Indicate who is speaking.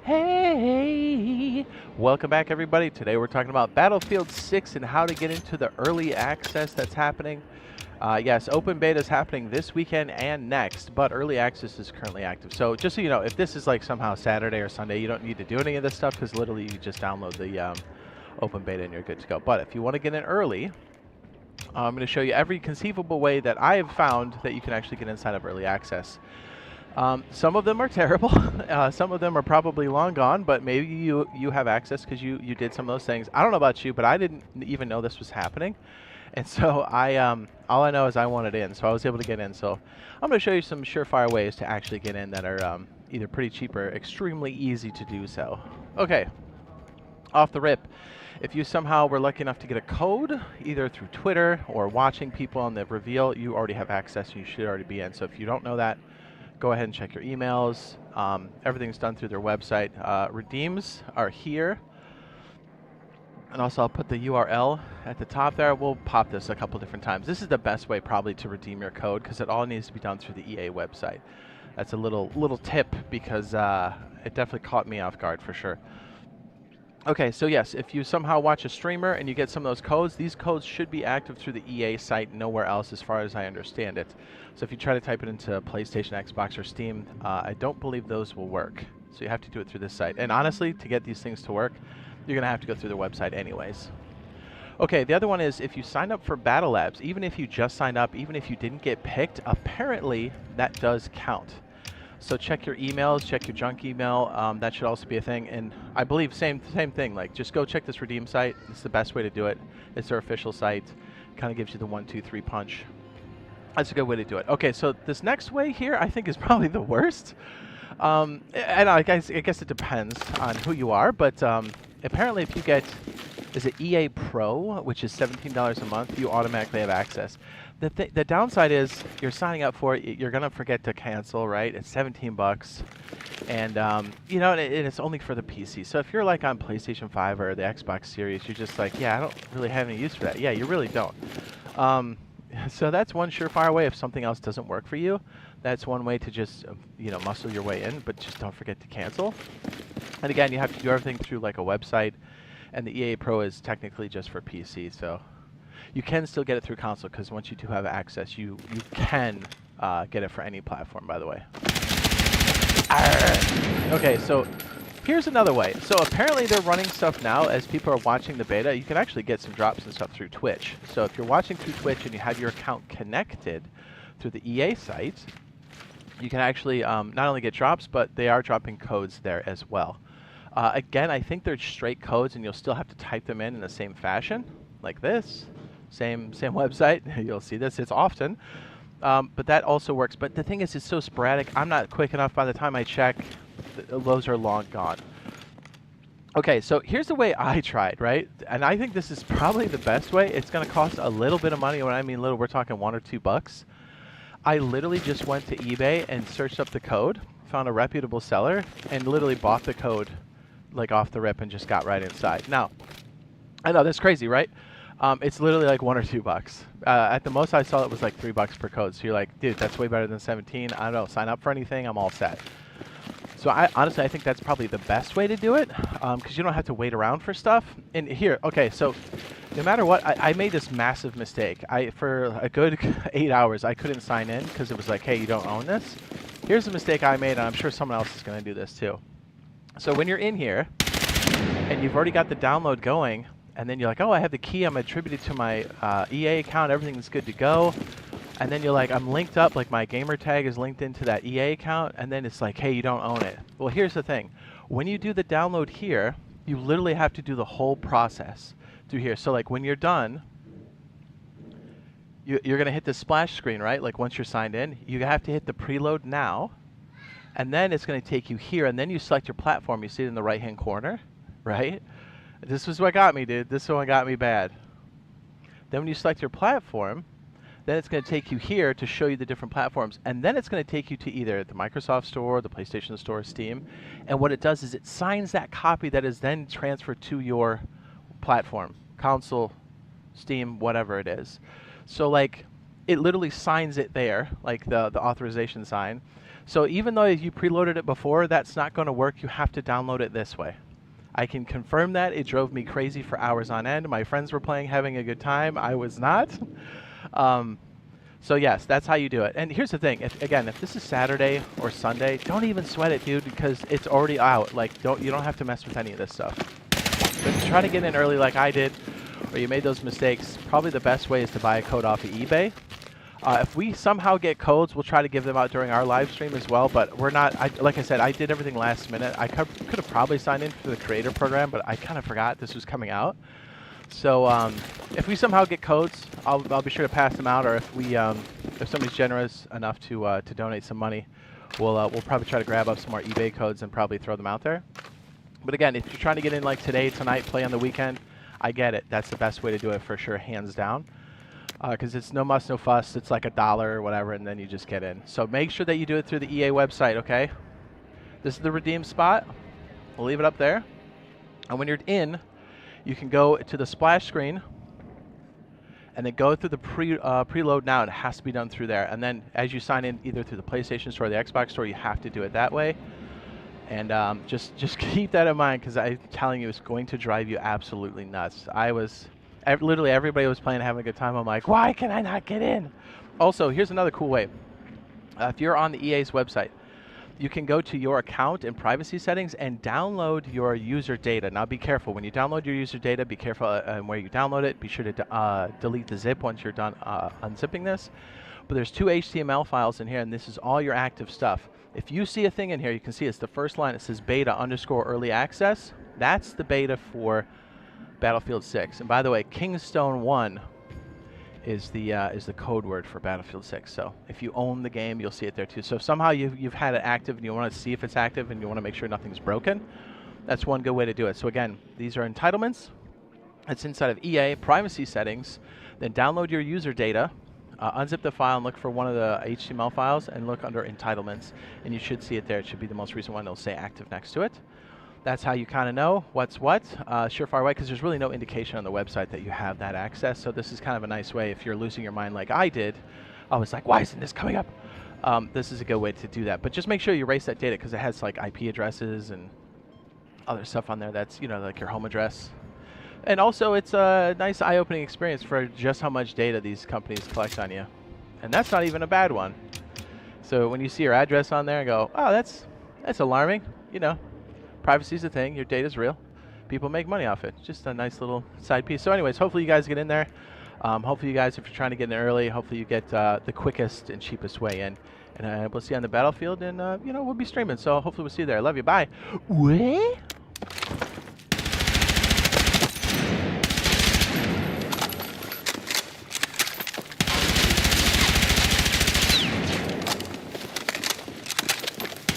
Speaker 1: Hey, welcome back everybody. Today we're talking about Battlefield 6 and how to get into the early access that's happening. Yes, open beta is happening this weekend and next, but early access is currently active. So just so you know, if this is like somehow Saturday or Sunday, you don't need to do any of this stuff because literally you just download the open beta and you're good to go. But if you want to get in early, I'm going to show you every conceivable way that I have found that you can actually get inside of early access. Some of them are terrible. Some of them are probably long gone, but maybe you have access because you did some of those things. I don't know about you, but I didn't even know this was happening. And so all I know is I wanted in, so I was able to get in. So I'm going to show you some surefire ways to actually get in that are either pretty cheap or extremely easy to do so. Okay, off the rip. If you somehow were lucky enough to get a code, either through Twitter or watching people on the reveal, you already have access. You should already be in. So if you don't know that, go ahead and check your emails. Everything's done through their website. Redeems are here. And also I'll put the URL at the top there. We'll pop this a couple different times. This is the best way probably to redeem your code because it all needs to be done through the EA website. That's a little tip because it definitely caught me off guard for sure. Okay, so yes, if you somehow watch a streamer and you get some of those codes, these codes should be active through the EA site, nowhere else as far as I understand it. So if you try to type it into PlayStation, Xbox, or Steam, I don't believe those will work. So you have to do it through this site. And honestly, to get these things to work, you're going to have to go through their website anyways. Okay, the other one is if you sign up for Battle Labs, even if you just signed up, even if you didn't get picked, apparently that does count. So check your emails, check your junk email. That should also be a thing. And I believe same thing. Like just go check this redeem site. It's the best way to do it. It's their official site. Kind of gives you the 1, 2, 3 punch. That's a good way to do it. Okay, so this next way here I think is probably the worst. And I guess it depends on who you are, but apparently if you get, is it EA Pro, which is $17 a month, you automatically have access. The downside is you're signing up for it, you're going to forget to cancel, right? It's 17 bucks. And, you know, it's only for the PC. So if you're like on PlayStation 5 or the Xbox Series, you're just like, yeah, I don't really have any use for that. Yeah, you really don't. So that's one surefire way if something else doesn't work for you. That's one way to just, you know, muscle your way in, but just don't forget to cancel. And again, you have to do everything through like a website, and the EA Pro is technically just for PC, so you can still get it through console because once you do have access, you can get it for any platform, by the way. Okay, so here's another way. So apparently they're running stuff now as people are watching the beta. You can actually get some drops and stuff through Twitch. So if you're watching through Twitch and you have your account connected through the EA site, you can actually not only get drops, but they are dropping codes there as well. Again, I think they're straight codes and you'll still have to type them in the same fashion, like this. Same website. You'll see this. It's often. But that also works. But the thing is, it's so sporadic. I'm not quick enough. By the time I check, those are long gone. Okay, so here's the way I tried, right? And I think this is probably the best way. It's going to cost a little bit of money. When I mean little, we're talking 1 or 2 bucks. I literally just went to eBay and searched up the code, found a reputable seller, and literally bought the code like off the rip and just got right inside. Now, I know that's crazy, right? It's literally like 1 or 2 bucks. At the most I saw it was like 3 bucks per code. So you're like, dude, that's way better than 17. I don't know, sign up for anything, I'm all set. So honestly, I think that's probably the best way to do it because you don't have to wait around for stuff. And here, okay, so no matter what, I made this massive mistake. For a good 8 hours, I couldn't sign in because it was like, hey, you don't own this. Here's the mistake I made, and I'm sure someone else is going to do this too. So when you're in here and you've already got the download going, and then you're like, oh, I have the key, I'm attributed to my EA account, everything's good to go. And then you're like, I'm linked up, like my gamer tag is linked into that EA account, and then it's like, hey, you don't own it. Well, here's the thing. When you do the download here, you literally have to do the whole process through here. So like when you're done, you're gonna hit the splash screen, right? Like once you're signed in, you have to hit the preload now, and then it's gonna take you here, and then you select your platform. You see it in the right-hand corner, right? This was what got me, dude. This one got me bad. Then when you select your platform, then it's going to take you here to show you the different platforms. And then it's going to take you to either the Microsoft Store, the PlayStation Store, Steam. And what it does is it signs that copy that is then transferred to your platform, console, Steam, whatever it is. So like it literally signs it there, like the authorization sign. So even though you preloaded it before, that's not going to work. You have to download it this way. I can confirm that. It drove me crazy for hours on end. My friends were playing, having a good time. I was not. So yes, that's how you do it. And here's the thing: if this is Saturday or Sunday, don't even sweat it, dude, because it's already out. Like, you don't have to mess with any of this stuff. But if you try to get in early, like I did, or you made those mistakes, probably the best way is to buy a code off of eBay. If we somehow get codes, we'll try to give them out during our live stream as well. But we're not. Like I said, I did everything last minute. I could have probably signed in for the creator program, but I kind of forgot this was coming out. So if we somehow get codes, I'll be sure to pass them out. Or if somebody's generous enough to donate some money, we'll probably try to grab up some more eBay codes and probably throw them out there. But again, if you're trying to get in like today, tonight, play on the weekend, I get it. That's the best way to do it for sure, hands down. Because it's no muss, no fuss. It's like $1 or whatever, and then you just get in. So make sure that you do it through the EA website, okay? This is the redeem spot. We'll leave it up there. And when you're in, you can go to the splash screen and then go through the preload now. It has to be done through there. And then as you sign in either through the PlayStation Store or the Xbox Store, you have to do it that way. And just keep that in mind, because I'm telling you, it's going to drive you absolutely nuts. Literally everybody was playing, having a good time. I'm like, why can I not get in? Also, here's another cool way. If you're on the EA's website, you can go to your account and privacy settings and download your user data. Now be careful. When you download your user data, be careful where you download it. Be sure to delete the zip once you're done unzipping this. But there's 2 HTML files in here, and this is all your active stuff. If you see a thing in here, you can see it's the first line. It says beta_early access. That's the beta for Battlefield 6. And by the way, Kingstone 1 is the code word for Battlefield 6. So if you own the game, you'll see it there too. So if somehow you've had it active and you want to see if it's active and you want to make sure nothing's broken, that's one good way to do it. So again, these are entitlements. It's inside of EA privacy settings. Then download your user data, unzip the file and look for one of the HTML files and look under entitlements, and you should see it there. It should be the most recent one. It'll say active next to it. That's how you kind of know what's what, surefire way, because there's really no indication on the website that you have that access. So this is kind of a nice way if you're losing your mind like I did. I was like, why isn't this coming up? This is a good way to do that. But just make sure you erase that data, because it has like IP addresses and other stuff on there that's, like your home address. And also, it's a nice eye-opening experience for just how much data these companies collect on you. And that's not even a bad one. So when you see your address on there and go, oh, that's alarming, privacy's a thing. Your data's real. People make money off it. Just a nice little side piece. So anyways, hopefully you guys get in there. Hopefully you guys, if you're trying to get in early, hopefully you get the quickest and cheapest way in. And we'll see you on the battlefield, and we'll be streaming. So hopefully we'll see you there. Love you. Bye.